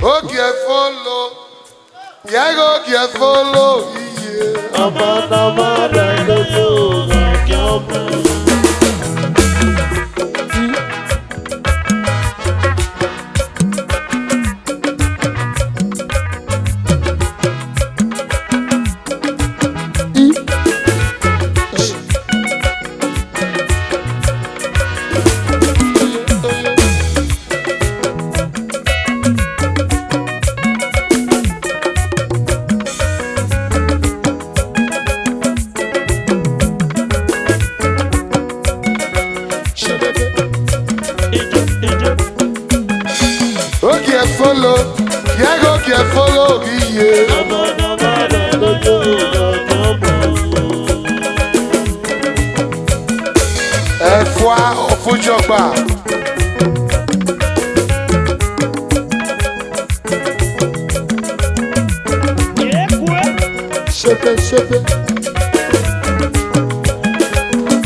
Okay, follow. Yeah, go get follow. Yeah. Okay, follow. Yeah, go get follow. Yeah. Foi au Fujokba. Chepe.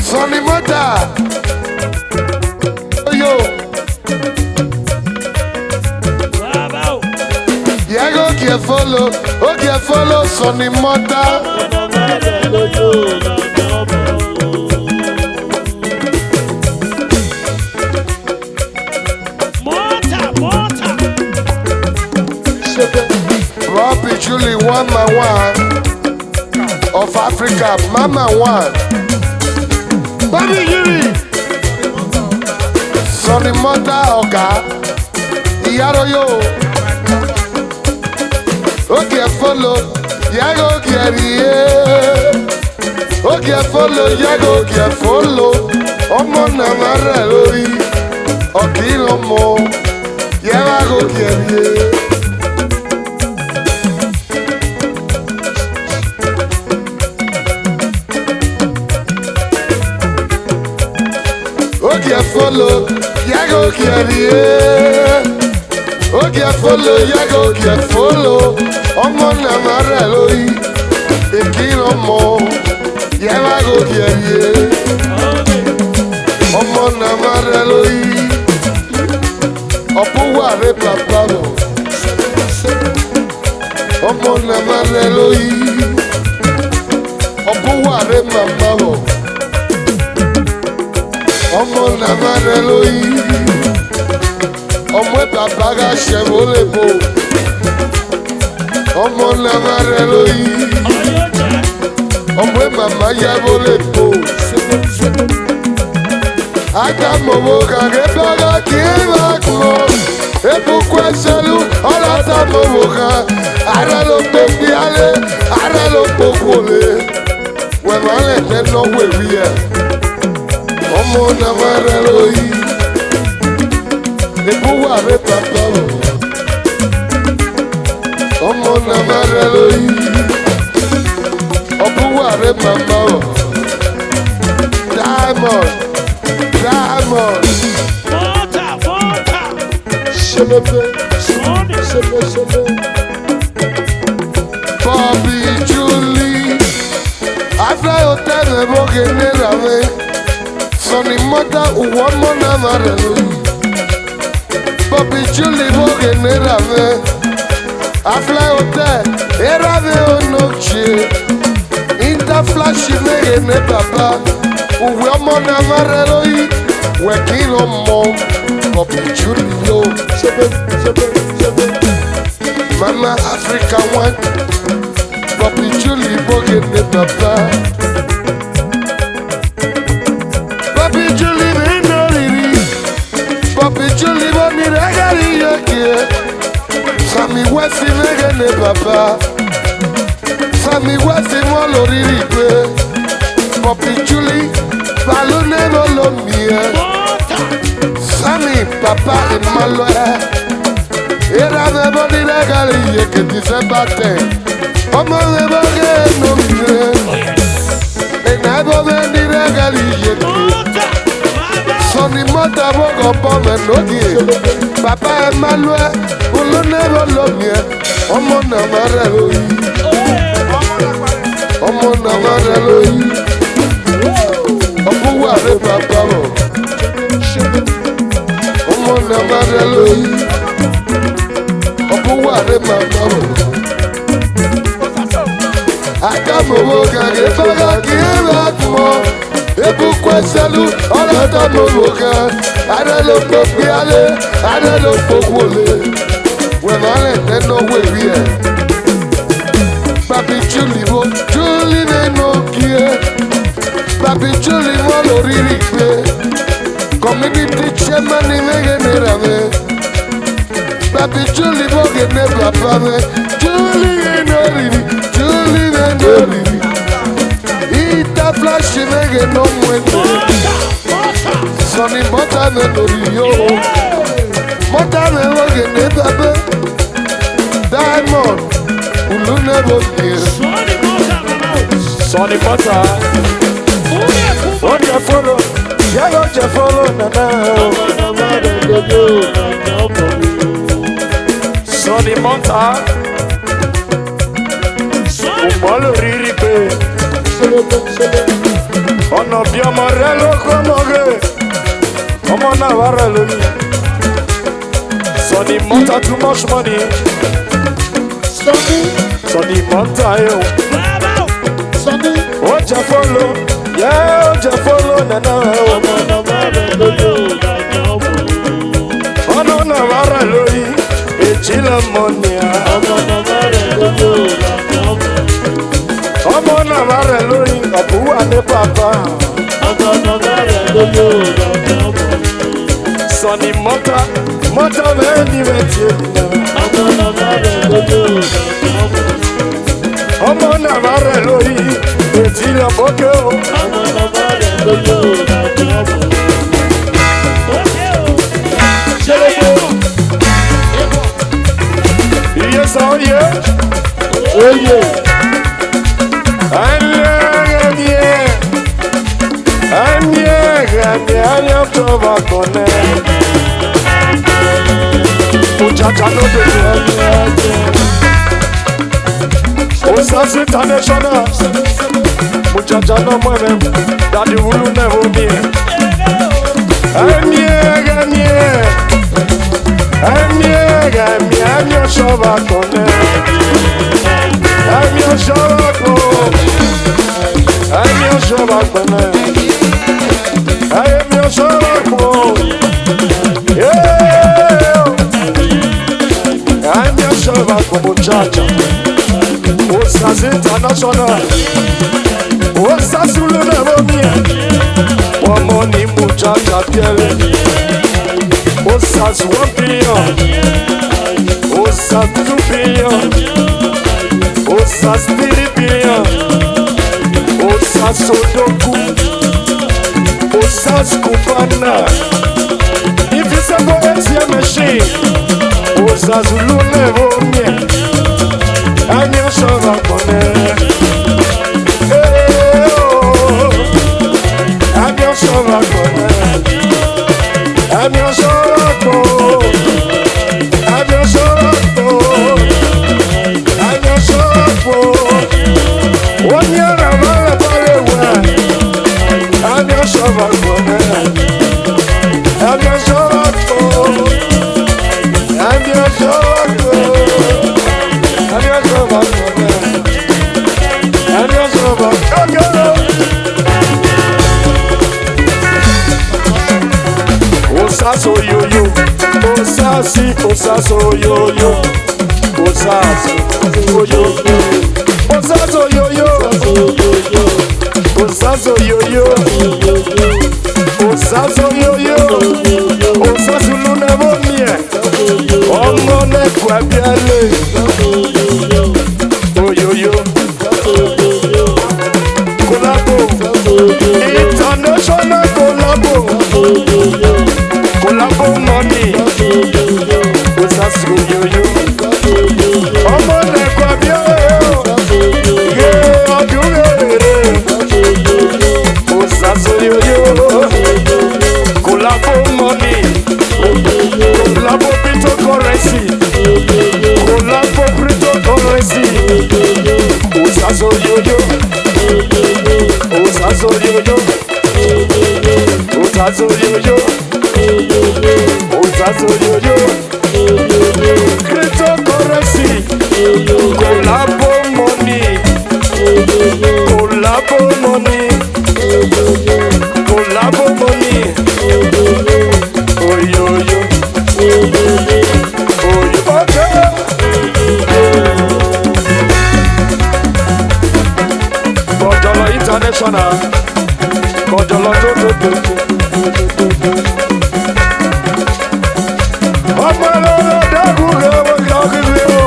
Sonny Mota. Yo. Yeah, go get follow. Okay, follow Sonny Mota. Robbie Julie 1x1 of Africa, Mama 1. Bobby Julie, Sonny Mota Oga, Iyaro yo. Okay, follow, Yago Kiari. Okay, follow, Yago Kiari follow. Omo Namara Lori, Okilomo, Yago Kiari. Okay, follow, Yago Kiari. Okay, follow, Yago Kiari follow. Omo Namara Lori, Okilomo, Yago Kiari. Omo Namara Lori, Opuware Papa. Omo Namara Lori, Opuware Mama. Ọmọ Namara lóyí, ọmọ bàbá ga ṣẹ̀wó lè bò. Ọmọ Namara lóyí, ọmọ màmá yẹ̀wó lè bò. Agamọ̀wò kàgé bọ́lá kì í wá kúrò. Ebukú ẹsẹ̀lú ọlọ́tàmọ̀wò kan. Ara ló gbé bí alẹ́, ara ló gbókò lé. Wẹ̀mọ́ lẹ̀ tẹ́ náwó èrí ẹ̀. Ọmọ Namara lóyí, Ebuware Papa. Ọmọ Namara lóyí, Obuware Mama. Diamond. Shepe. Bobby Julie, I fly hotel and walk in the Sonny Mota, Uwamo Namara lóyí. Bobby Julie vogue nerave. I fly hotel, erave onoche. Interflash me ne papa. Uwamo Namara lóyí. Wekilo mo, Bobby Julie yo. Mama Africa 1. Bobby Julie vogue ne papa. Bobby Julie Vendoriri, Bobby Julie Boni Regali Yokie, Sami Wesi Vegane Papa, Sami Wesi Moloriri Kwe, Bobby Julie, Balone Volomie, Sami Papa Emaloe, Era Boni Regali Yokie December 10, Omo Leboge no Mire, Enabo Boni Regali Yokie. Sonny Mota wogo bombe nogi. Papa Emmanuel, Olone Volomie. Ọmọ Namara lóyí. Ọmọ Namara lóyí. Obuware Papa. Ọmọ Namara lóyí. ware mama. Akamowo kage baga kiela kumo. Ebu kweselu olata mowo kan. Ada lo popi ale, ada lo pokwole. Wemale neno wewie. Papi Julie ne no kie. Papi Julie mo loriri pe. Community chairman ni mege nerame. Papi Julie mo ge ne papa me. Julie no riri, Julie ne no riri. Ita flash mege no mwende. Sonny mota ne no riri yo. Mota ne mo ge ne papa. Diamond. Sonny Butter, what you follow? Yeah, what you follow? Sonny Butter, Umalo Riri Pe, Ono Biamarello Komoge, Omo Navarrelo. Sonny Butter, too much money. Sonny Montayo, what you follow? Yeah, what you follow? Nana, oh no, Navarrelo, Echila Monia, oh no, Navarrelo, Abu and Papa, Sonny Monta, Monta, very Omo Navarrelo, Echila Boko. Yes, oh yeah. Oh yeah. I'm Osas International, muchacha no mueve, daddy will never be. I'm your shabakone. I'm your shabakone. I'm your shabakone. I'm your shabakone. Yeah. I'm your shabakone, muchacha. Osas International, Osas will never be. One money, muchacha, piele. Osas 1 billion, Osas 2 billion, Osas 3 billion, Osas Sodoku, Osas Kupana. If you say go ATM machine, Osas will never be. I'm your shabakone. I'm your shabakone. I'm your shabakone. I'm your shabakone. I'm your shabakone. 1 year I'm your shabakone. I'm your shabakone. I'm your shabakone. I'm your shabakone. I'm your shabakone. Osaso yo-yo, Osasi, Osaso yo-yo, Osaso yo-yo, Osaso yo-yo, Osaso yo-yo, Osaso yo-yo, Osaso luna bonnie, Omo ne kwa biale, yo-yo, Collabo, international collabo. Collabo money, Osasu yo-yo. Omo ne kwa biale, yeah, odugere. Osasu yo-yo. Collabo money, collabo cryptocurrency, collabo cryptocurrency. Osasu yo-yo. Osasu yo-yo. Osasu yo-yo. Osasu yo-yo. Cryptocurrency. Ghana. Kọjọlọ tó tó tó. Ọmọ ẹlẹ́rọ dákun rẹ̀ wọ́n kí ọkùnrin rẹ̀ o.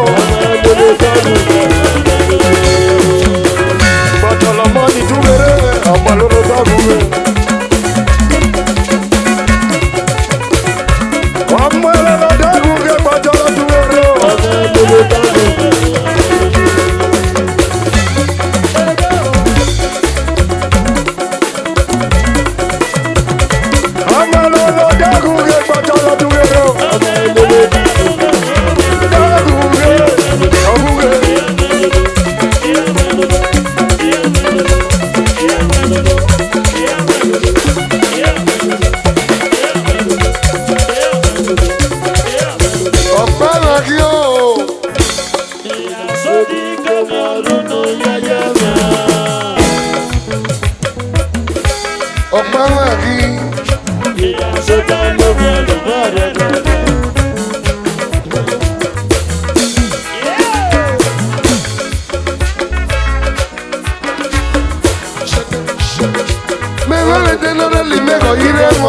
Kọjọlọ mọ́ ní túwéré, ọmọ ẹlẹ́rọ dákun rẹ̀. Ọmọ ẹlẹ́rọ dákun rẹ̀ kọjọlọ túwéré o.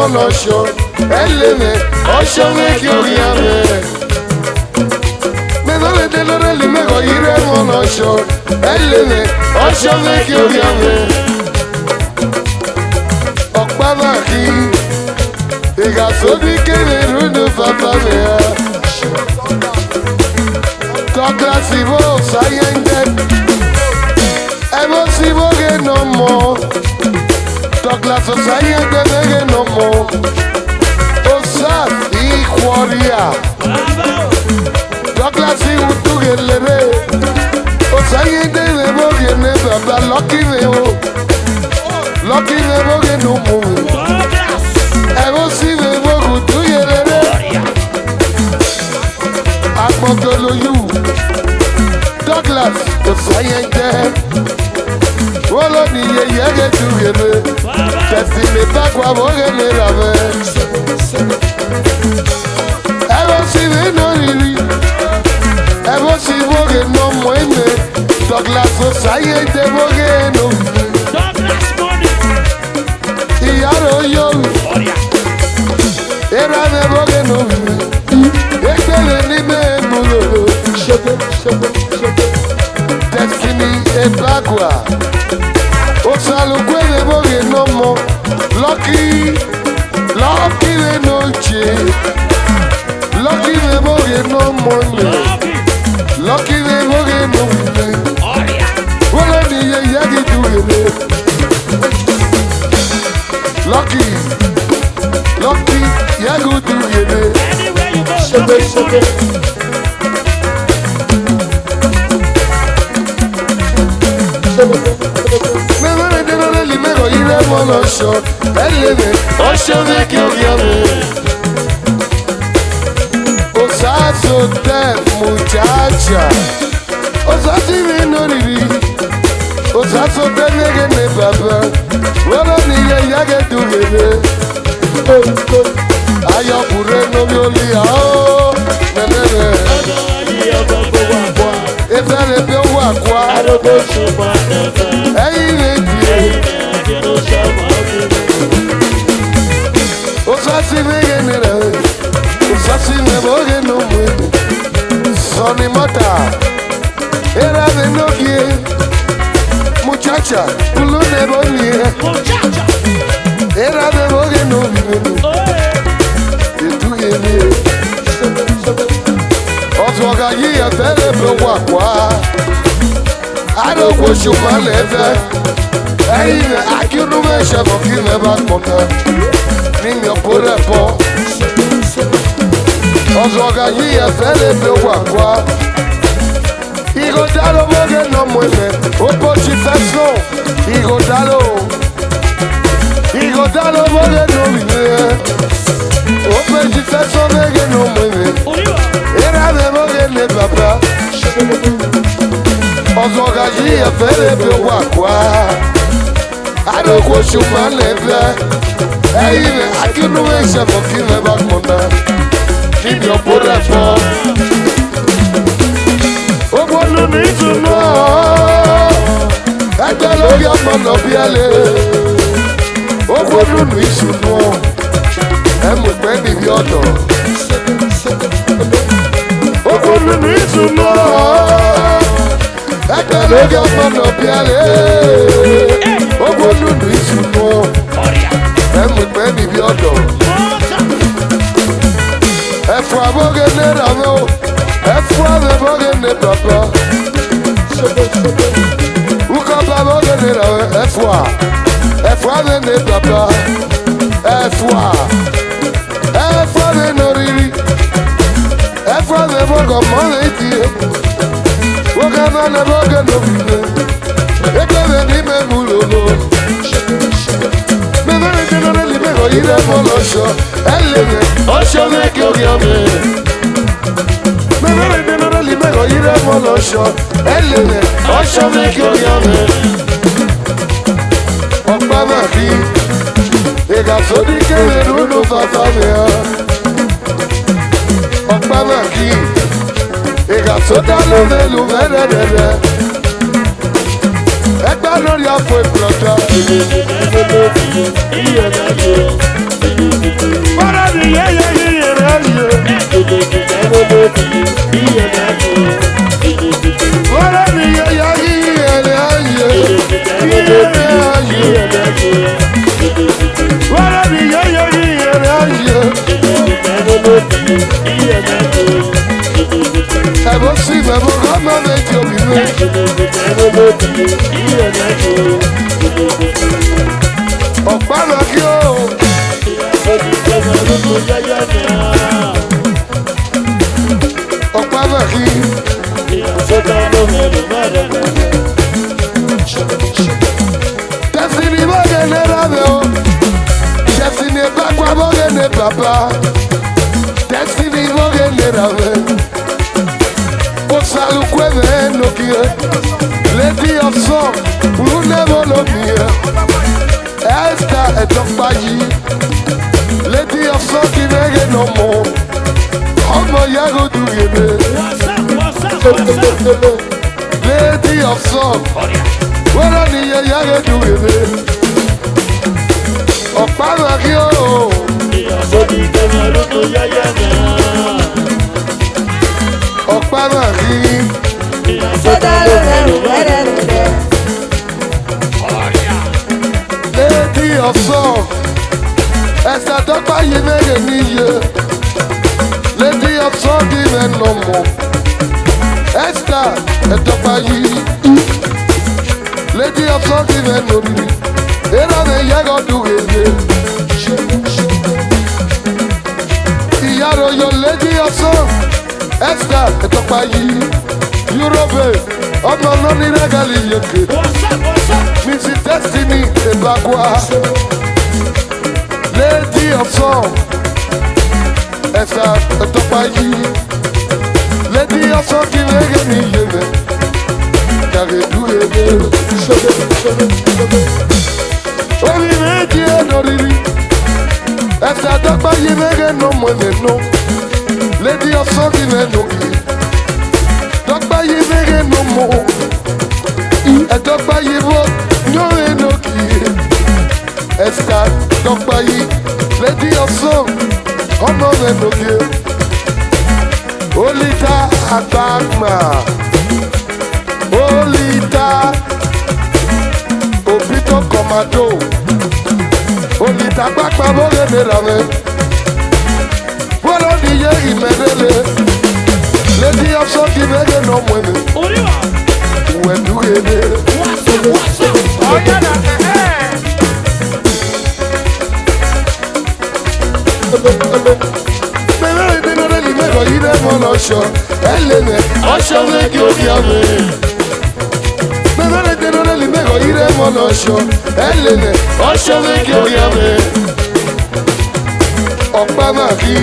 Ọlọ́ṣọ́ ẹlẹ́mẹ̀ ọṣọ́ méjì orí àmẹ́. Mẹ́tọ́lẹ́dẹ́ lọ́rẹ́ lè mẹ́kọ̀ọ́ yìí rẹ̀ wọ́n lọ́ṣọ́ ẹlẹ́mẹ̀ ọṣọ́ méjì orí àmẹ́. Ọ̀pá náà kí ìgbà sóbí kéde rúdú bàbá mi á. Tọ́kílá sí bó sáyé ń jẹ́ ẹ̀bọ́ sí bóge nà mọ́. Douglas Osaya gbẹgbẹgẹ nọmọ Osas Ikworia Douglas Iwutugelere Osaya gbẹgbẹ bóge ní bàbá lọ́kìnì o lọ́kìnì bóge nọmọ ẹ̀rọ sí ní bóge tuyelere agbọ̀gọ̀lóyù Douglas Osaya gbẹ wọ́n lọ ní yẹyẹ kẹjú yẹlẹ tẹ̀sí lè bákwa bóge lè rà mẹ́. Ẹ̀rọ sí mi nà rírì ẹ̀rọ sí bóge nà mọ́ ẹ̀mẹ́ Douglas Osaya dé bóge nà ìyá rẹ̀ yọ ẹ̀rọ dé bóge nà ẹgbẹ̀rẹ̀ ní bẹ́ẹ̀ mú lòlò tẹ̀sí ní ẹ̀bákwa. Osalukwe de boge no mo Lucky de noche Lucky de boge no mo Lucky de boge no mo Wala ni ye yagi tuwele Lucky yagu tuwele Shebe Ọlọ́ṣọ́ ẹlẹ́mẹ̀ ọṣọ́ méjì orí àmẹ́. Osaso tẹ muchacha Osasi mi noriri Osaso tẹ nege ne baba Wọ́lọ́ ni yẹ yage dugere Ayọ̀kùnrin nomi oli ahọ́ nẹ́nẹ́nẹ́ Efe le pe owó àkwa Ẹyin le di Osasi mege nere Osasi neboge no mwe Soni mata Era de nogie Muchacha Ulo nebo nie Era de boge no mwe Etuge nie Oswaga yi efele pe wakwa Adokwo shuma leve Ẹyin akínú mẹ́sẹ̀ kò kí lè bá kọ̀ọ̀kan Níbi ọ̀pọ̀ rẹ̀ bọ̀ Ọ̀sọ̀gà yìí ẹ̀fẹ́ lè fi wà kwa Ìgòdàló bóge nà mú ilẹ̀ Ó bó ṣi fẹ́ sùn Ìgòdàló bóge nà mú ilẹ̀ Ó bó ṣi fẹ́ sùn bóge nà mú ilẹ̀ Ìrànlẹ̀ bóge lè bàbá Ọ̀sọ̀gà yìí ẹ̀fẹ́ lè fi wà kwa Adokwo shuma leve Ẹyin akínú ẹ̀ṣẹ̀ fún kí lè bá kọ̀ọ̀nà Níbi ọ̀pọ̀ rẹ̀ fọ́ Ogbonu ní ìtùnú Ẹgbẹ́ lórí mọ̀nà bí ẹlẹ́ owó nínú ìṣúná ẹ̀mú pẹ́ níbi ọ̀dọ̀ owó nínú ìṣúná ẹgbẹ́ lóge mọ̀nà bí ẹlẹ́ owó nínú ìṣúná ẹ̀mú pẹ́ níbi ọ̀dọ̀ ẹ̀fọ́ abọ́gẹ́ ní ìrànwọ́ ẹ̀fọ́ abọ́gẹ́ ní bàbá. Uka baba gene rawe F1 ne baba F1 ne noriri F1 ne boga mole iti Uka na ne boga no vine Eke ne ni me mulolo Me vene te no ne li me go ire molo sho Elene Osho ne kyo gyame Me vene te no ne li me go ire molo sho Elene Osho ne kyo gyame Ọ̀pá náà kí ìgbà tó ní kéde lúlú bàbá mi hàn. Ọ̀pá náà kí ìgbà tó dá lómelu mẹ́rẹ̀ẹ̀rẹ̀. Ẹgbẹ́ lórí àpò ìpọ̀dà. Bọ́lá ni yẹ́yẹ́ yíyẹ rẹ̀ yẹ. Bọ́lá ni yẹ́yẹ́ yíyẹ rẹ̀ yẹ. Wara mi yo yo yo. Ebo si me mo kama me ti obi me. Ọ̀pá náà kí o. Ọ̀pá náà kí. Destiny bogene rame o Destiny bakwa bogene papa Destiny bogene rame Osalu kweme nokie Lady of song Lune volomie Esther etokpayi Lady of song kinege no mo Omo yago dugene Lady of song Wọ́n ní yẹ̀yẹ́ rẹ̀ dùn èdè. Ọ̀pá náà kí ó. Ọ̀pá náà kí. Lady of song. Ẹ̀sẹ̀ dọ́gba yìí mẹ́rin níye. Lady of song kí mẹ́nu mọ̀. Esther ẹ̀dọ́gba yìí. Lady of something and no me. Era me yago do it. Yaro your lady of song. Esther etopayi. Europe. Omo no ni regali yeke. Miss Destiny ebakwa. Lady of song. Esther etopayi. Lady of something and me yeke. Kare do it. Orí méjì ẹ̀nà rírí ẹ̀sẹ̀ àdọ́gba yìí mẹ́rẹ̀ nà mọ̀ nínú Lady of something ẹ̀nà kì dọ́gba yìí mẹ́rẹ̀ nà mọ̀ ẹ̀dọ́gba yìí bọ́ yọ̀ ẹ̀nà kì ẹ̀sẹ̀ àdọ́gba yìí Lady of song ọmọ ẹ̀nà kì olùta àgbàgbà olùta. Obito komado Olita gbagba bóge ní rame Wọ́n ní yé ìmẹ̀lẹ́lẹ̀ Lady of sọ́kì mẹ́gẹ̀ nà mọ́ni Wẹ̀dú yéde Ọ̀yẹ́dà Mẹ́rẹ́ ìdínú rẹ̀ ní mẹ́rọ yìí rẹ̀ mọ́ lọ́ṣọ́ Ẹlẹ́mẹ̀ ọ̀ṣọ́ mẹ́kì òkè àmì Mẹ́rẹ́ ìdínú rẹ̀ ní mẹ́rọ yìí rẹ̀ mọ́ lọ́ṣọ́ Ẹlẹ́mẹ̀ ọ̀ṣọ́ mẹ́kì òkè àmì Ọ̀pá máa kí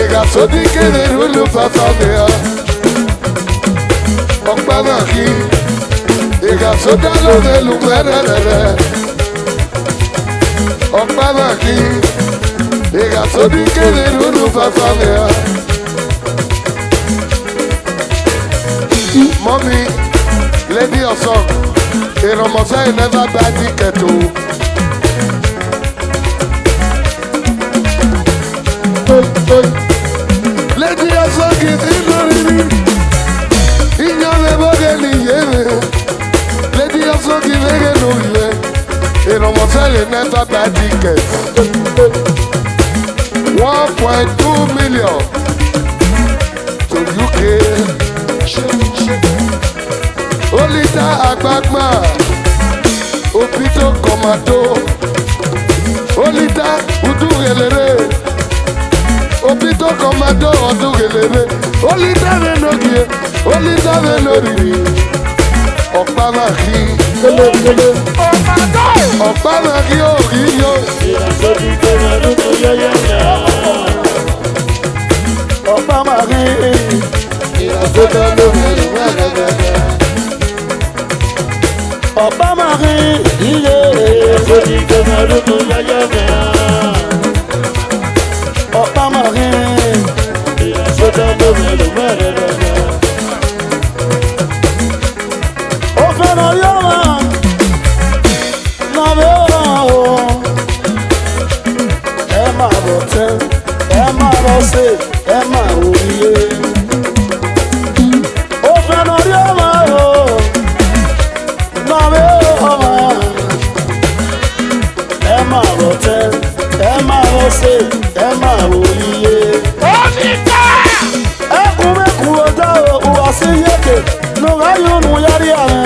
Ìgbà tó ní kéde rúlù fàfà mi ha Ọ̀pá máa kí Ìgbà tó dá lóde lù mẹ́rẹ̀ẹ̀rẹ̀ Ọ̀pá máa kí Ìgbà tó ní kéde rúlù fàfà mi ha Mọ́mí, lady of song. Ìrọ̀mọ̀sẹ́ yìí never buy ticket o. Lady Asogi nítorí mi, ìyànlẹ̀ bọ́gẹ̀ nìyẹn mi. Lady Asogi lẹ́gẹ̀ lórí rẹ̀. Ìrọ̀mọ̀sẹ́ yìí never buy ticket. 1.2 million to UK. Olita Agbagba, Opito Komado, Olita Udugelere, Opito Komado Udugelere, Olita Venogie, Olita Venori, Okpamaki, Okpamaki Okiyo, Okpamaki, Ọba Marie, iye sodi kẹmẹrù tó yẹyẹ mẹ́à. Ọba Marie, iye sodi kẹmẹrù mẹ́rẹ̀ẹ́rẹ́. Ó fẹ́ràn yọ̀wá, lọ́wọ́ o. Ẹ máa rọ̀ tẹ́, ẹ máa rọ̀ ṣe, ẹ máa rò iye. Ó fẹ́ràn yọ̀wá o. Ẹ máa rọ̀ tẹ́, ẹ máa rọ̀ ṣe, ẹ máa rò iye. Ẹkùn mẹ́kù ọjọ́ òwúwà sí yékè lóra yónú yárí ààrẹ.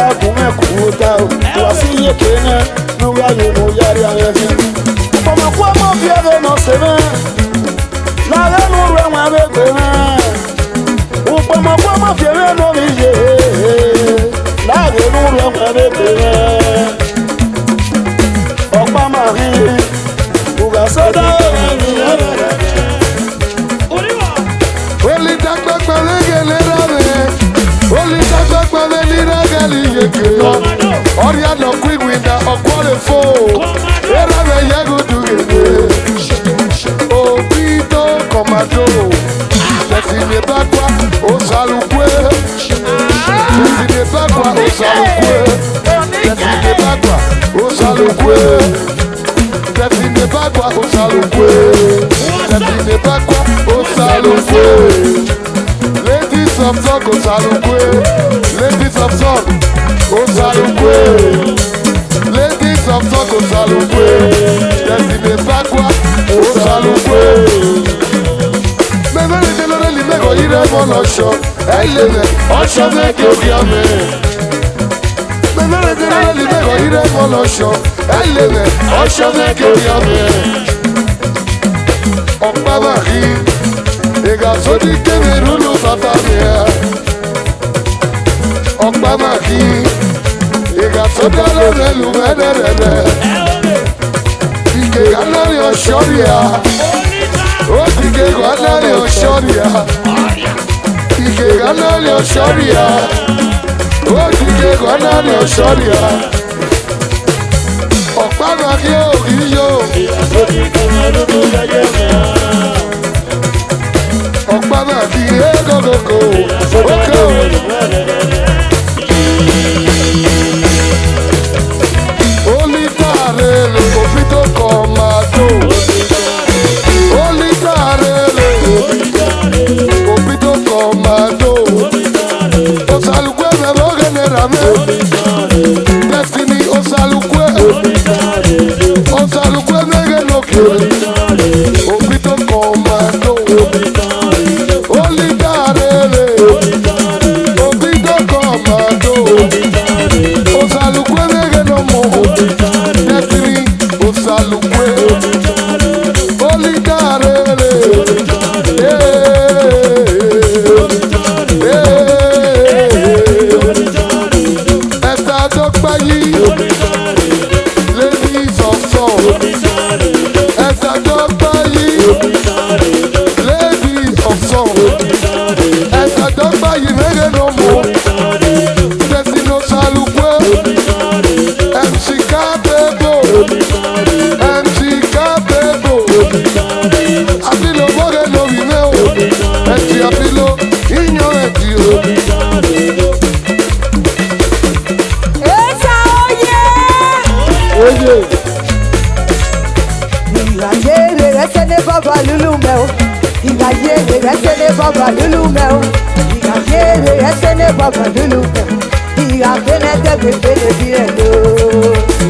Ẹkùn mẹ́kù ọjọ́ òwúwà sí yékè náà lóra yónú yárí ààrẹ. Ọmọkú ọmọ bí ẹrẹ náà ṣe mẹ́, lára nù rẹ̀ wọ́n abẹ́gbẹ̀ mẹ́. Ọmọkú ọmọ bí ẹrẹ náà mi yé. Láàrin inú rẹ̀ mọ̀ ẹ̀rẹ́bẹ̀rẹ̀ Ọ̀pá Marie Ògà sọ́dá ẹ̀rìn ẹ̀rẹ̀ Olita Agbagba lẹ́gẹ̀lẹ́ rárẹ̀, Olita Agbagba lẹ́ni rẹ́gẹ̀lì yèké lọ. Ọ̀rẹ́ àná kwíwì na ọ̀kwọ́rẹ̀ fò, ẹ̀rẹ́ yẹ́gùdù gèdè. Opito Komado, Tẹ̀sílẹ̀ bá gbà ó sàlùkwé. Tẹ̀sílẹ̀ bá gbà ó sàlùkwé. Tẹ̀sílẹ̀ bá gbà ó sàlùkwé. Tẹ̀sílẹ̀ bá gbà ó sàlùkwé. Tẹ̀sílẹ̀ bá gbà ó sàlùkwé. Ladies of talk ó sàlùkwé. Ladies of talk ó sàlùkwé. Ladies of talk ó sàlùkwé. Tẹ̀sílẹ̀ bá gbà ó sàlùkwé. Mẹ́fẹ́rẹ́ ní lórí ẹ̀lì mẹ́kọ̀ọ́ yìí rẹ̀ mọ́ lọ́ṣọ́. Ẹ̀lẹ́lẹ̀ ọ̀ṣọ́ mẹ́kẹ́ òkè àmẹ́. Mẹ́fẹ́rẹ́ ní lórí ẹ̀lì mẹ́kọ̀ọ́ yìí rẹ̀ mọ́ lọ́ṣọ́. Ẹ̀lẹ́lẹ̀ ọ̀ṣọ́ mẹ́kẹ́ òkè àmẹ́. Ọ̀pá Marie, ìgà sódì kẹ́mẹ̀rú ló sọ́tà mẹ́à. Ọ̀pá Marie, ìgà sódì lọ́rẹ̀ lù mẹ́rẹ̀ẹ̀rẹ̀. Ìkè kanáà ọ̀ṣọ́ rìà. Osike gwanale oshoria, Ike gwanale oshoria, Osike gwanale oshoria. Ọ̀pá Marie òkìyó, Ọ̀pá Marie kókókó, ókè o. Olita rere Opito Komado. Olita rere Opito Komado. Osalukwe meboge nerame. Destiny osalukwe. Osalukwe mege loke. Opito Komado. Olita rere baba lulu meo. Iga yere esene baba lulu meo. Iga kene te pepe de biendo.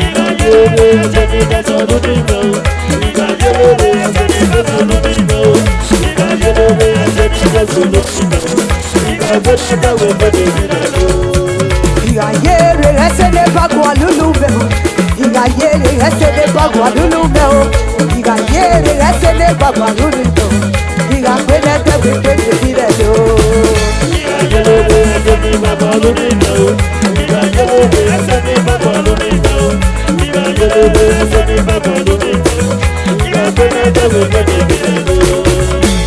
Iga yere esene baba lulu meo. Iga yere esene baba lulu meo. Iga yere esene baba lulu meo. Iga kene te pepe de biendo.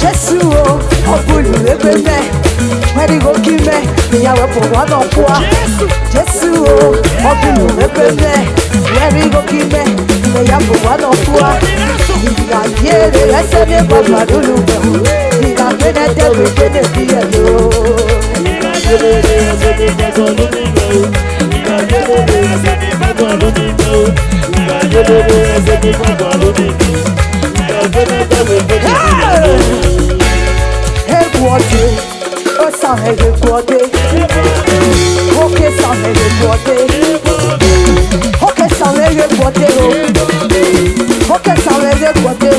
Jésus, oh, pour nous lever, where go give me, me a weapon one on four. Jésus, oh, pour nous lever, where go give me, me a weapon one on four. Il a yé, le SN Papa Lulu, il a pénétré le pénétrier. Écoutez, on s'en est écouté. Ok, s'en est écouté. Ok, s'en est écouté. Ok, s'en est écouté.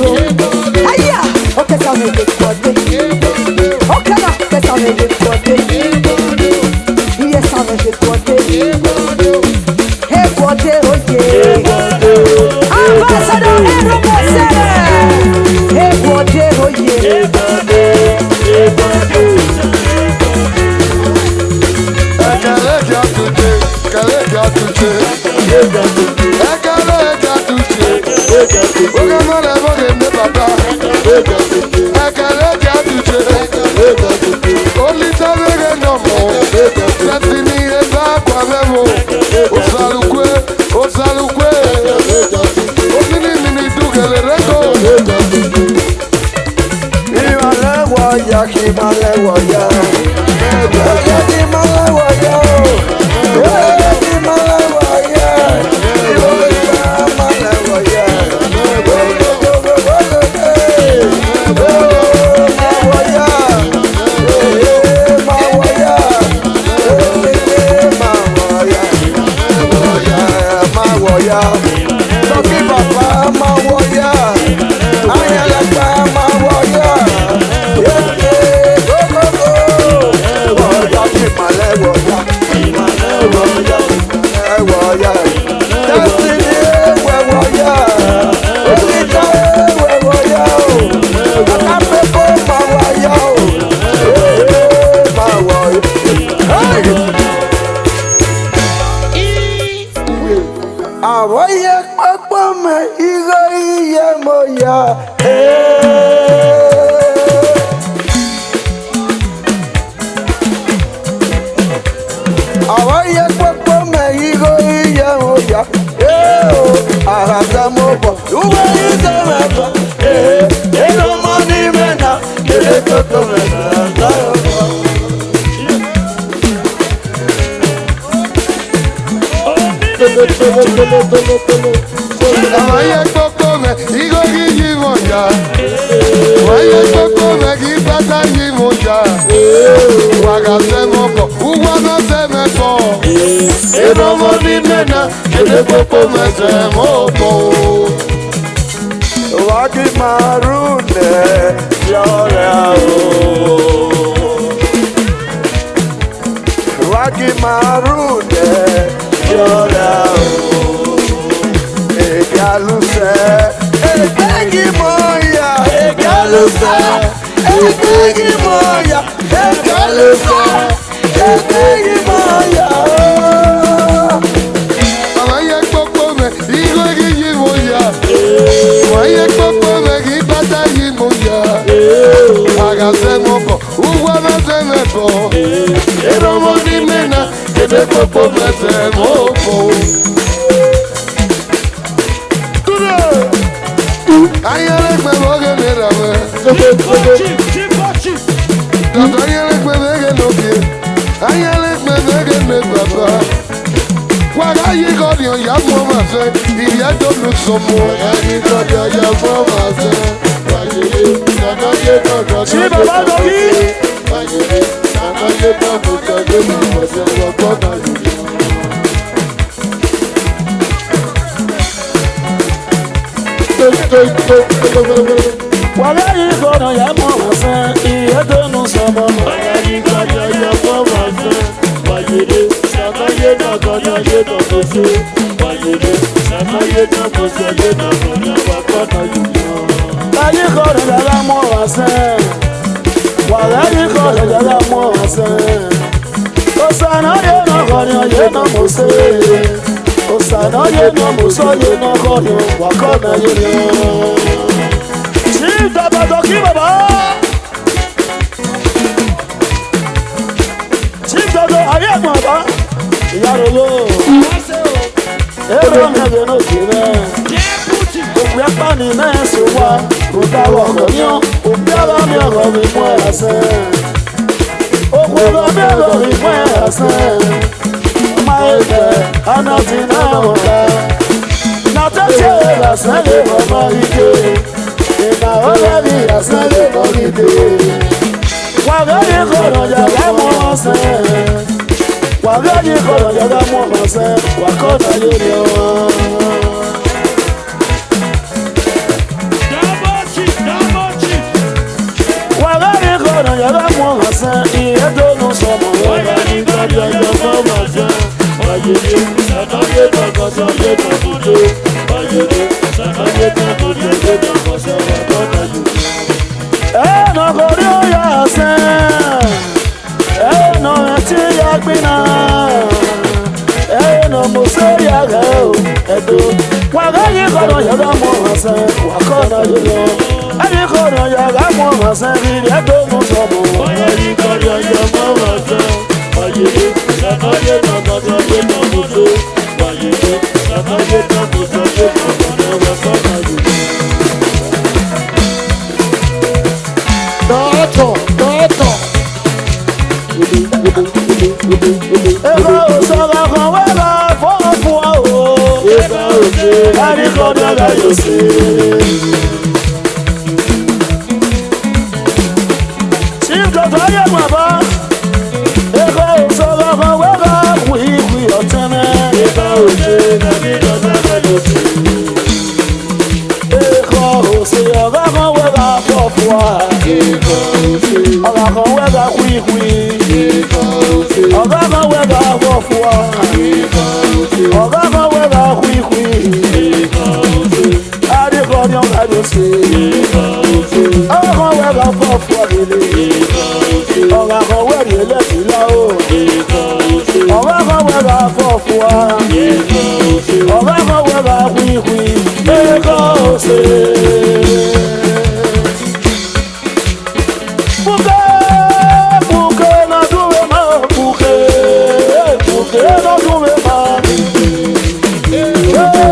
Aïe, ok, s'en est écouté. Ok, là, s'en est écouté. Il est s'en est écouté. Écoutez, ok. Ambassadeur RMC. Écoutez, ok. Si, baba, baby. Wàláyé gbọ́dọ̀ yẹ mọ̀ wọ́n sẹ́, ìyẹ́ tó nù sọ̀mọ́. Wàláyé gbọ́dọ̀ yẹ mọ̀ wọ́n sẹ́, wàyèrè, sàkáyé dàgọ́dọ̀ yé dàgọ́sọ. Wàyèrè, sàkáyé dàgọ́sọ yé dàgọ́dọ̀ wàkọ́dọ̀ yìí. Ayé gbọ́dọ̀ yẹ mọ̀ wọ́n sẹ́, wàláyé gbọ́dọ̀ yẹ mọ̀ wọ́n sẹ́. Osana yé nà kọ́ni yé nà mọ̀ sẹ́. Osana yé nà mọ̀ sọ́ yé nà kọ́ni wàkọ́dọ̀ yìí. Sí dàbàdàn kí bàbá. Sí dàbàdàn ayé ẹ̀gbọ́n bá. Ìyá rẹ̀ lò. Èrò mi àgbẹ̀ náà sí rẹ̀. Wípá ni náà sọ wá. Kò dáwọ̀ ọ̀gọ̀ yán. Kò dáwọ̀ mi ọ̀gọ̀ mi mú ẹ̀ sẹ́. Òkú ọ̀gọ̀ mi ọ̀gọ̀ mi mú ẹ̀ sẹ́. Máa ń bẹ̀ ọ́nà tí náà wọ̀ ká. Nàtẹ́sẹ̀ rẹ̀ sẹ́lẹ̀ bọ̀bọ̀ ike. Ìgbà ó lẹ́bi àsẹ́lẹ̀ bọ̀ ike. Wàgẹ́ni kọ̀rọ̀ yàrá mọ́ ọ̀sẹ̀. Wàgẹ́ni kọ̀rọ̀ yàrá mọ́ ọ̀sẹ̀. Wàkọ́dà yé ni ọmọ. Wàgẹ́ni kọ̀rọ̀ yàrá mọ́ ọ̀sẹ̀. Ìyẹ́ tó nù sọ̀mọ̀. Wàláyé gbọ́dọ̀ yẹ mọ̀ wọ́n sẹ́, wàyèrè, sàkáyé dàgọ́dọ̀ yé dàgọ́sọ. Wàyèrè, sàkáyé dàgọ́dọ̀ yé dàgọ́sọ wàkọ́dọ̀ yìí. Ẹ̀nà kò rí ọ̀yà ọ̀sẹ̀. Ẹ̀nà ẹ̀tí yàgbìnà. Ẹ̀nà mo ṣe yàgẹ̀ o. Ẹ̀dọ́ wàgẹ́ni kọ̀rọ̀ yàrá mọ́ ọ̀sẹ̀. Wàkọ́dà yé ni ọmọ. Ẹ̀yìn kọ̀rọ̀ yàrá mọ́ ọ̀sẹ̀. Ìyẹ́ tó nù sọ̀mọ̀. Wàláyé gbọ́dọ̀ yẹ mọ̀ wọ́n sẹ́, wàyèrè, sàkáyé dàgọ́dọ̀ yé dàgọ́sọ. Wàyèrè, sàkáyé dàgọ́dọ̀ yé dàgọ́dọ̀ wàkọ́dọ̀ yìí. Ẹ̀ka òṣèlú kan wẹ́gà fọ́ọ̀fù ọ̀hún. Ìgbà òde, Ẹni kan dára yóò ṣe. Sí ìjọba ayé bàbá. Ẹ̀ka òṣèlú kan wẹ́gà wíwí ọ̀tẹ́mẹ́. ìgbà òde, nàbí dọ́là lẹ́yọ̀ sí. Ẹ̀ka òṣèlú kan wẹ́gà fọ́ọ̀fù ọ̀hún. Ìgbà òde, Ọ̀gá kan wẹ́gà wíwí. ìgbà òde, Ọ̀gá kan wẹ́gà fọ́ọ̀fù ọ̀hún. ìgbà òde, Ọ̀gá kan wẹ́gà wíwí. ìgbà òde, Adékọ̀ ni ọ̀gá yóò ṣe. ìgbà òde, Ọ̀gá kan wẹ́gà fọ́ọ̀fù ọ̀hún. ìgbà òde, Ọ̀gá kan wẹ́rì ẹlẹ́sìn lọ́wọ́. ìgbà òde, Ọ̀gá kan wẹ́gà fọ́ọ̀fù ọ̀hún. ìgbà òde. Ọ̀gá kan wẹ́gà wíwí. Ẹ̀ka òṣèlú. Buke, buke na duwe ma, buke, buke na duwe ma,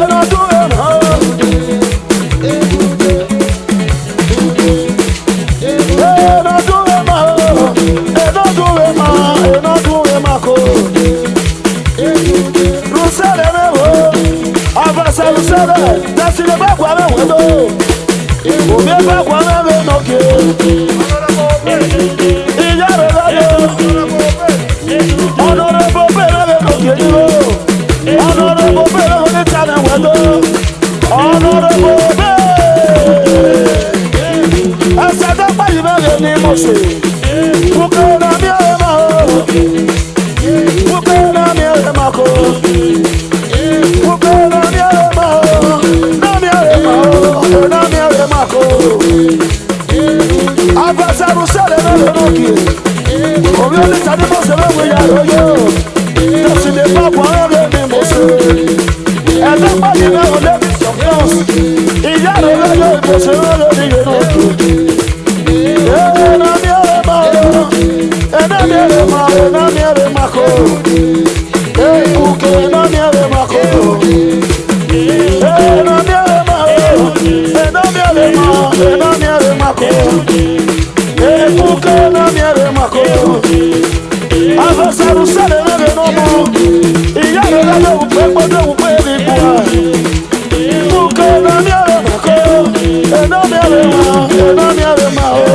na duwe ma. Na duwe ma, na duwe ma, na duwe ma ko. Rusele me wo, avasa rusele, tasi le ba kwa me wendo. Obi ba kwa me noke. Ìyá rẹ̀ lọ́yọ̀. Honorable bẹ̀rẹ̀ bẹ̀ lókè dúró. Honorable bẹ̀rẹ̀ wọlé jalè wẹ̀lú. Honorable bẹ̀rẹ̀. Ẹsẹ̀ tó pàyì mẹ́rin ní mo ṣe. Bùkẹ́ náà mi ọ̀rẹ́ máa o. Bùkẹ́ náà mi ọ̀rẹ́ máa kó. Bùkẹ́ náà mi ọ̀rẹ́ máa o. Náà mi ọ̀rẹ́ máa o. Náà mi ọ̀rẹ́ máa kó. Abasaru sẹ́lẹ̀ náà lọ́nà kìí. Orí oníta ní mo ṣe lóògùn yàrá yóò. Tẹ̀sí lè bá wà lọ́rẹ́ mi mo ṣe. Ẹ̀dá pàdé náà mo lé mi sọ̀kọ́s. Ìyá rẹ̀ lọ́yọ̀ ìbòsí lọ́rẹ́ mi yẹn náà kù. Ẹ̀dá mi ọ̀rẹ́ máa lọ. Ẹ̀dá mi ọ̀rẹ́ máa lọ. Ẹ̀dá mi ọ̀rẹ́ máa kọ́. Èkùkẹ́ ẹ̀dá mi ọ̀rẹ́ máa kọ́. Ẹ̀dá mi ọ̀rẹ́ máa lọ. Ẹ̀dá mi ọ̀rẹ́ máa lọ. Ẹ̀dá mi ọ̀rẹ́ máa kọ́. Ebuke na miere makoto. Abasaru sale na be nomo. Iya le na be upe gbode upe mi bua. Ebuke na miere makoto. Ena miere ma, ena miere ma o.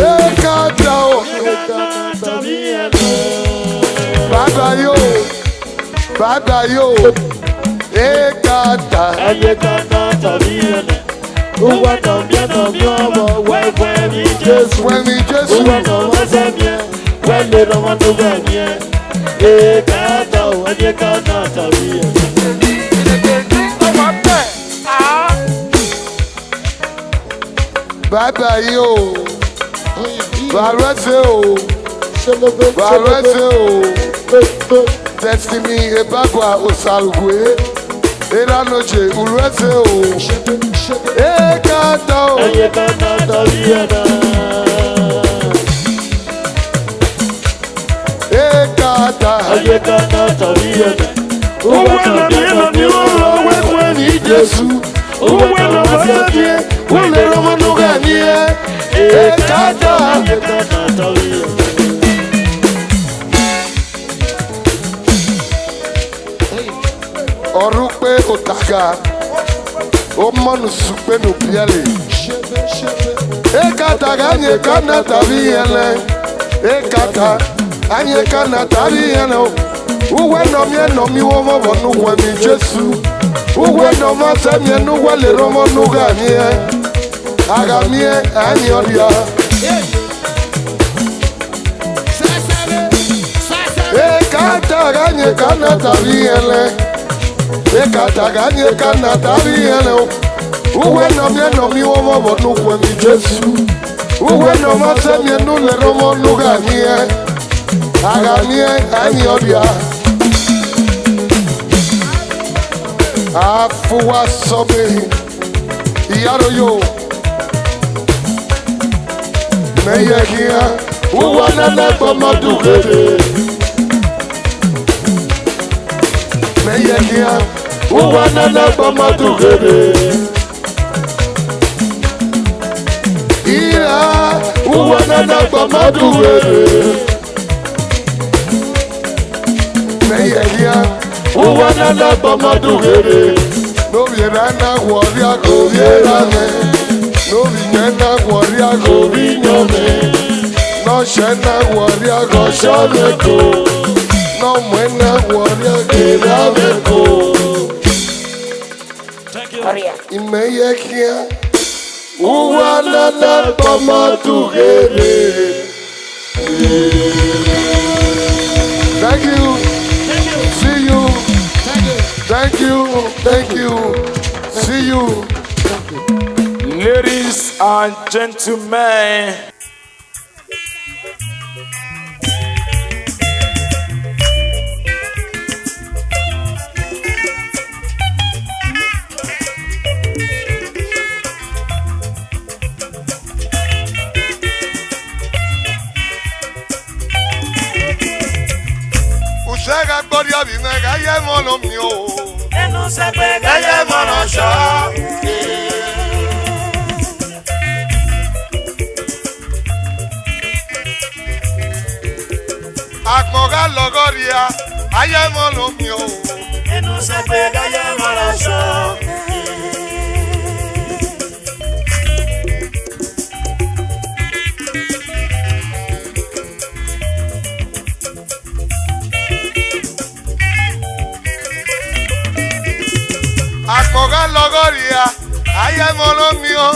Ekata o. Baba yo. Baba yo. Ekata. Ayé kata tabiene. Uwa no mio mo we mi Jesu. When me just Uwa no wasemie. We le no manu ganie. E kata wanye kana tabiene. bye bye yo. Barese o. Barese o. Destiny ebagwa osalgwe. Era noche ulwese o. Ekata o. Wanye kana tabiene. Ekata. Wanye kana tabiene. Uwa no mio mo we mi Jesu. Uwa no wasemie. We le no manu ganie. E kata wanye kana tabiene. Orupe otaga. Omonu supe no biale. Ekata ganye kana tabiene. Ekata anye kana tabiene. Uwe no mi wo mo nu we mi Jesu. Uwe no ma se mi nu we le romo nu ganie. Agamie anye odia. Ekata ganye kana tabiene. Ekata ganye kana tabiene. Uwe no mi wo mo nu we mi Jesu. Uwe no ma se mi nu le romo nu ganie. Agamie anye odia. Afuwa sobe iyaro yo meye kia uwa nana gbọmọdún kere meye kia uwa nana gbọmọdún kere ira uwa nana gbọmọdún kere meye kia. Uwa nana gbọmọdún kere. N'obi nana gwọri agobi erane. N'obi nana gwọri agobi nyome. N'ọṣẹ na gwọri agọṣọ meko. N'ọmọ na gwọri agere ameko. Imeye kia. Uwa nana gbọmọdún kere. Thank you. See you. Thank you. Thank you. See you. Ladies and gentlemen, Usega gloria vina gaye mono mio. Enu se pe gaye mono sho. Akmoga logoria aye mono mio. Enu se pe gaye mono sho. Akmoga logoria aye mono mio.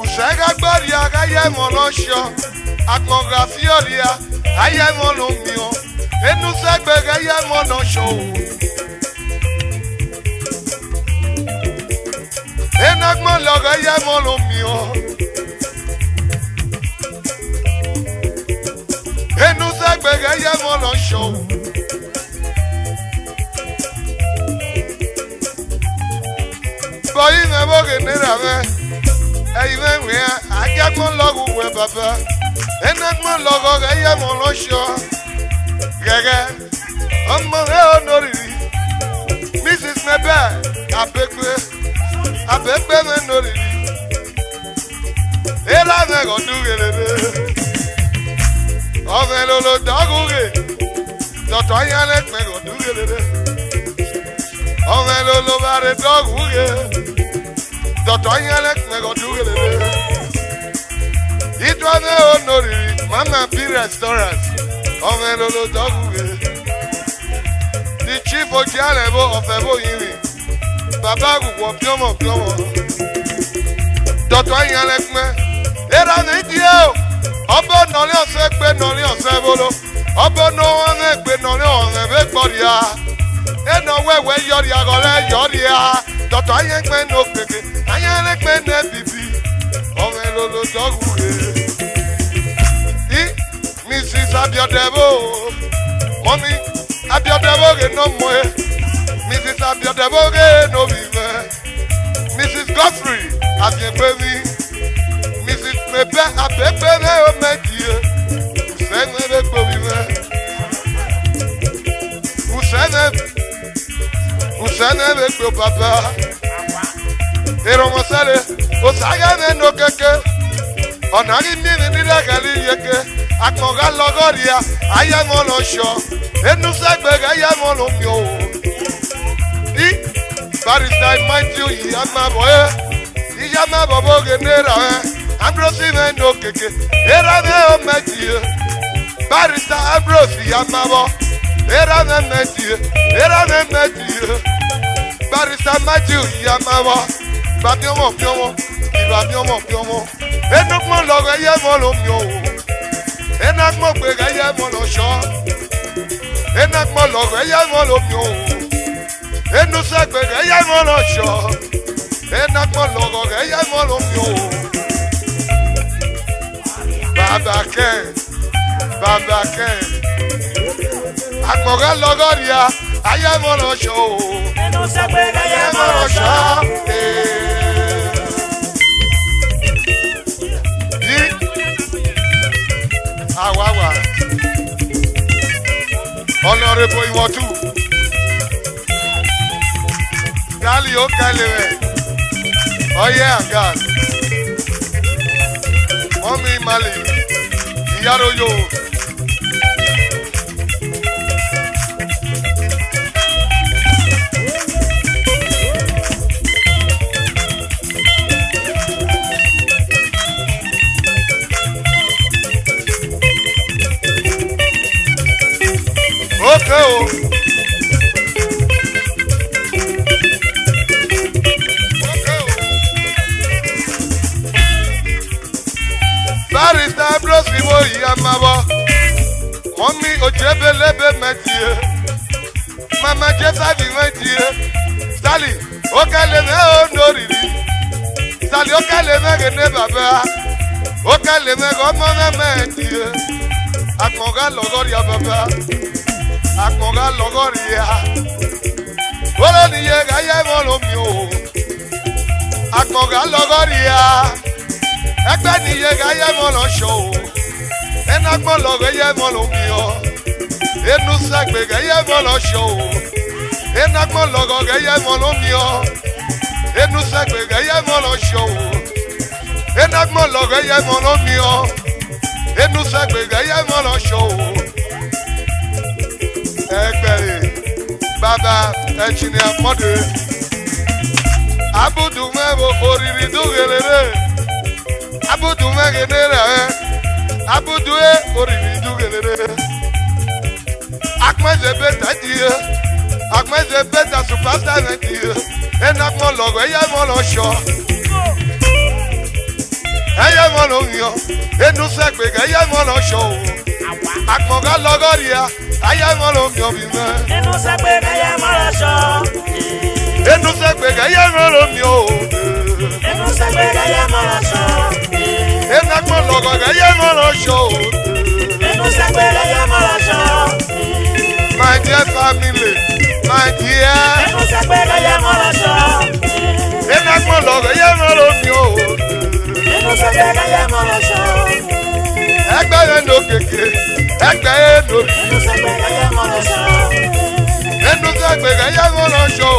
Usega gloria gaye mono sho. Akmoga fioria aye mono mio. Enu segbe gaye mono sho. Enagmo logo gaye mono mio. Enu segbe gaye mono sho. Boy me boge nera me. Ayi me we ajagmo logo we baba. Enagmo logo gaye mono sho. Gege. Omo e onori. Mrs. Mebe abegbe me nori. Ela me go dugelele. Ove lolo daguge. Doto ayale me go dugelele. Ove lolo bare daguge. Doto ayale me go dugelele. It was me onori. Mama P restaurant. Ove lolo daguge. The chief of Jalebo of Ebo Yimi. Baba wo piomo. Dọ̀tọ̀ yẹn lẹ́gbẹ́. Era ní díẹ̀ o. Ọbọ̀ nọ̀lẹ́ ọ̀sẹ̀ gbé nọ̀lẹ́ ọ̀sẹ̀ bolo. Ọbọ̀ nọ̀wọ́ ń gbé nọ̀lẹ́ ọ̀rẹ́ bẹ́ gbọ́dìá. Ẹnà wẹ́wẹ́ yọ̀rì àgọ́lẹ́ yọ̀rì à. Dọ̀tọ̀ yẹn gbé ní òkèké. Ayẹn lẹ́gbẹ́ ní bìbí. Ọ̀rẹ́ lolo dọ́gù rẹ̀. Í Mrs. Abiodebo. Mọ́mí Abiodebo rẹ̀ nọ mọ́ ẹ. Mrs. Abiodebo rẹ̀ nọ bí mẹ́. Mrs. Godfrey Abiepemi. Mrs. Mebe Abepeme Omedie. Usene Bekobime. Usene Beko Papa. Eromosele. Osagane no keke. Onari mimi nilagali yeke. Akmoga logoria. Ayamolo sho. Enusegbe ayamolo mio. I Barista Matthew Yamaboye. Iyama bobo genera. Ambrose no keke. Era me Omedie. Barista Ambrose Yamabo. Era me Medie. Barista Matthew Yamabo. Babiomo. Enokmo logo yamolo mio. Enakmo gbega yamolo sho. Enakmo logo yamolo mio. Enusa gbega yamolo sho. Enakmo logo yamolo mio. Baba Ken. Akmoga logoria ayamolo sho. Enusa gbega yamolo sho. Awawa. Honorable Iwotu. Gali Okalewe. Oye Angan. Mommy Mali. Iyaroyo. Okay, oh. Barista Ambrose Iwo Yamabo. Mommy Ojebelebe Medie. Mama Jesabi Medie. Sally, Okaleme Onoriri. Sally Okaleme Gene Baba. Okaleme Gomona Medie. Akmoga Logoria Baba. Akmoga logoria. Wolo ni ye ga ye molo mi o. Akmoga logoria. Egbe ni ye ga ye molo sho. Enagbo logo ye molo mi o. Enu sagbe ga ye molo sho. Enagbo logo ga ye molo mi o. Enu sagbe ga ye molo sho. Enagbo logo ye molo mi o. Enu sagbe ga ye molo sho. Egbere Baba Engineer Mode Abudu mebo oriri dugelere Abudu megenere Abudu oriri dugelere Akmeze beta die Akmeze beta superstar die Enakmo logo eya molo sho Eya molo nyo Enu sekwe eya molo sho Akmoga logoria ayamolo mi obi me. Enu segbe ayamolo sho. Enu segbe ayamolo mi o. Enu segbe ayamolo sho. Enakmo logo ayamolo sho. Enu segbe ayamolo sho. My dear family, my dear. Enu segbe ayamolo sho. Enakmo logo ayamolo mi o. Enu segbe ayamolo sho. Egbe no keke. Egbe no. Enu segbe ayamolo sho. Enu segbe ayamolo sho.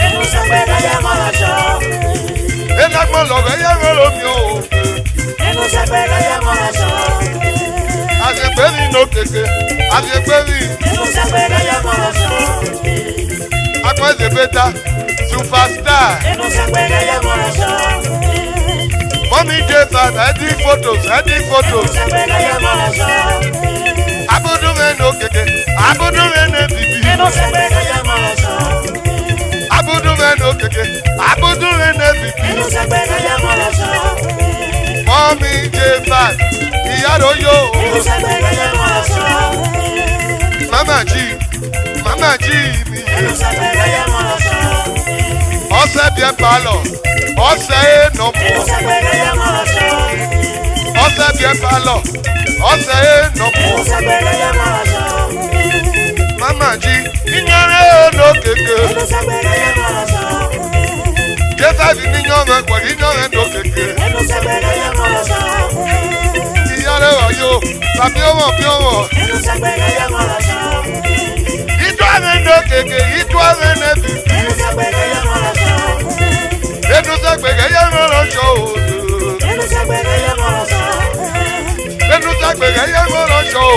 Enu segbe ayamolo sho. Enakmo logo ayamolo mi o. Enu segbe ayamolo sho. Azegbe no keke. Azegbe Enu segbe ayamolo sho. Akmeze beta superstar. Enu segbe ayamolo sho. Mommy Jason, edit photos. Enu segbe ayamolo sho. Abudu no keke. Abudu no bibi. Enu segbe ayamolo sho. Abudu no no keke. Abudu renebi. Mommy J5. Iyaro yo. Mama G. Mama G. Ose bien palo. Ose no mo. Ose bien palo. Ose no mo. Mama G. Inyare no keke. Jesa di ninyore kwa inyore no keke. Iyare wa yo. Sabi omo bi omo. Itware no keke. Itware ne bi. Enu sagbege ye mo lo show. Enu sagbege ye mo lo show.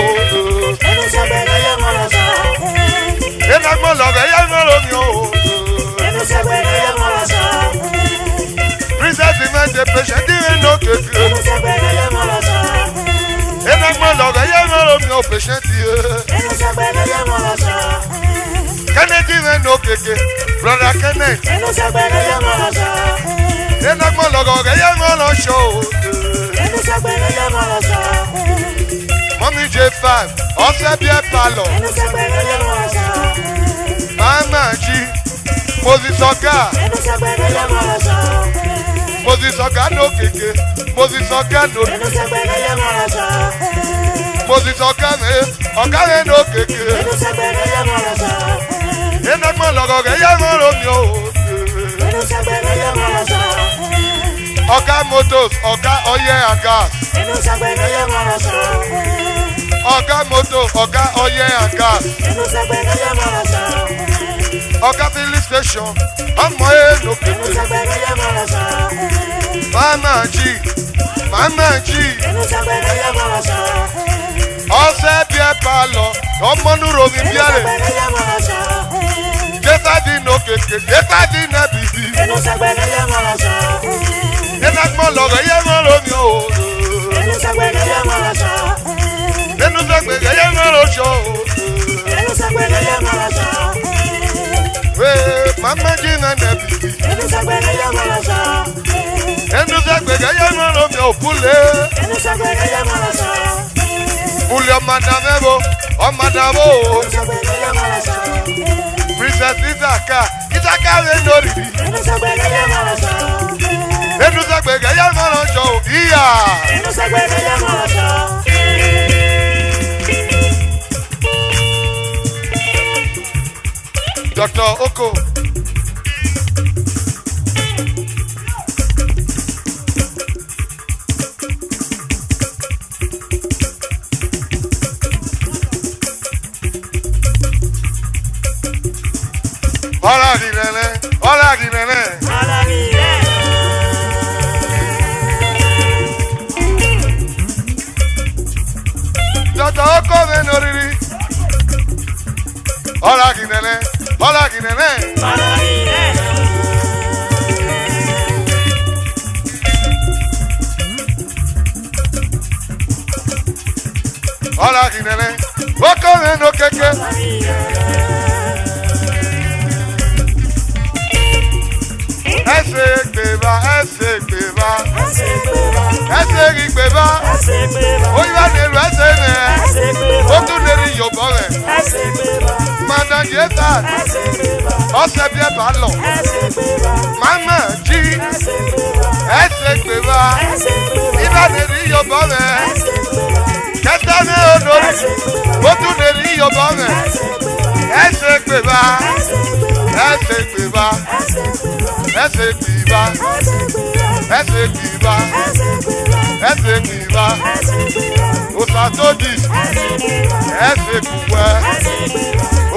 Enagmo loge ye mo lo mi o. Princess image patient dire no keke. Enagmo loge ye mo lo mi o patient ye. Kennedy no keke. Brother Kenneth. Enagmo loge ye mo lo show. Mommy J5, Ose bien palo. Mama G, Moses Oga. Moses Oga no keke. Moses Oga no keke. Moses Oga no keke. Enagmo loge ye mo lo mi o. Oga Motos, Oga Oye and Gas. Oga Moto, Oga Oye and Gas. Oga filling station, Omo no keke. Mama G, Mama G. Ose bien palo, Omo nuro mi biare. Jesa di no keke, Jesa di na bibi. Enagmo loge ye mo lo mi o. Enu sagbege ye mo lo show. Mama G na nebi. Enu sagbege ye mo lo mi o pule. Pule o madamebo, o madamo. Princess Isaka, Isaka we no ribi. Enu sagbege ye mo lo show. Iya. Dr. Oko. Hola di nene, hola di nene. Dr. Oko me no riri. Hola di nene, hola di nene. Hola di nene, Oko me no keke. Ese gbeba. Ese gbeba. Oyiba neru ese ne. Otu neri yobo re. Madam Jeta. Ose bien palo. Mama G. Ese gbeba. Iba neri yobo re. Keta ne onori. Otu neri yobo re. Ese gbeba. Ese gbeba. Ese gbeba. Ese gbeba. Ese gbeba. Osatodis. Ese gbeba.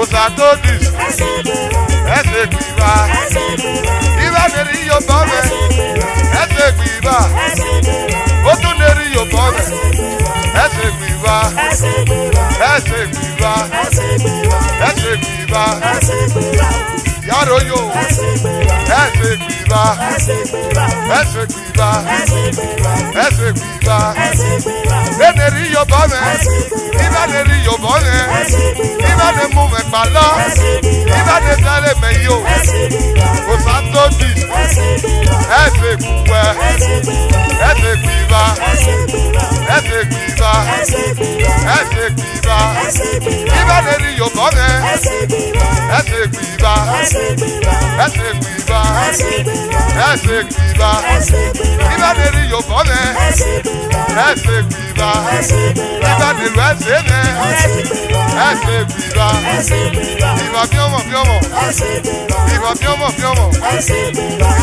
Osatodis. Ese gbeba. Iba neri yobo re. Ese gbeba. Otu neri yobo re. Ese gbeba. Ese gbeba. Ese gbeba. Yaro yo. Ese gbeba. Ese gbeba. Ese gbeba. Eneri yobo re. Iba neri yobo re. Iba ne mu me palo. Iba ne tale me yo. Osato. sódì. Ẹsẹ̀ kúwẹ́. Ẹsẹ̀ kìíba. Ẹsẹ̀ kìíba. Ẹsẹ̀ kìíba. Kíbá lè rí yòbọ̀ mẹ́. Ẹsẹ̀ kìíba. Ẹsẹ̀ kìíba. Ẹsẹ̀ kìíba. Kíbá lè rí yòbọ̀ mẹ́. Ẹsẹ̀ kìíba. Kíbá lè lu ẹsẹ̀ mẹ́. Ẹsẹ̀ kìíba. Ìbà bíọ́mọ̀ bíọ́mọ̀. Ìbà bíọ́mọ̀ bíọ́mọ̀.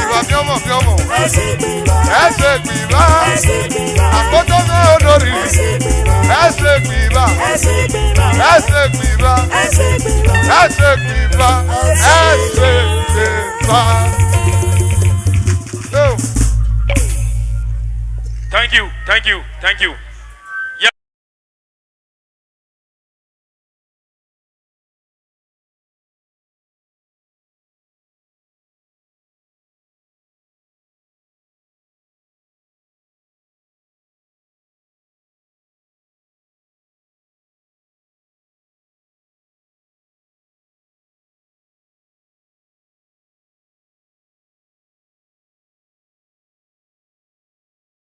Ìbà bíọ́mọ̀ bíọ́mọ̀. Ẹsẹ̀ kìíba. Àkójọ náà olórí. Ẹsẹ̀ kìíba. Ẹsẹ̀ kìíba. Ẹsẹ̀ kìíba. Ẹsẹ̀ kìíba. Thank you, thank you, thank you.